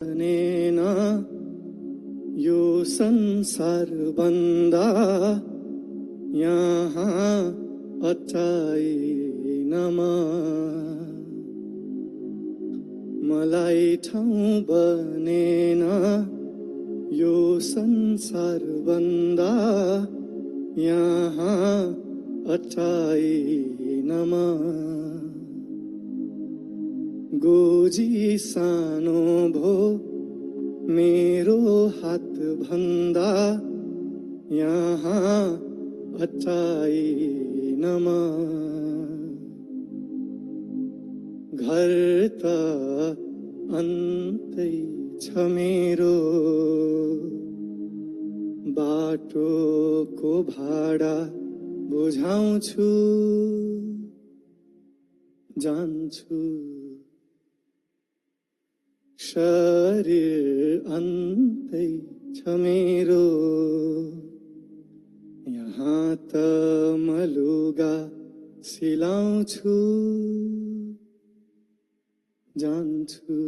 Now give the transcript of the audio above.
बनेन यो संसार बन्दा यहाँ अटाइनमा मलाई ठाउँ बनेन यो संसार बन्दा यहाँ अटाइनमा गोजी सानो भो मेरो हात भन्दा यहाँ अटाइनमा घर त अन्तै छ मेरो बाटोको भाडा बुझाउँछु जान्छु शरीर अन्तै छ मेरो यहाँ त म लुगा सिलाउँछु जान्छु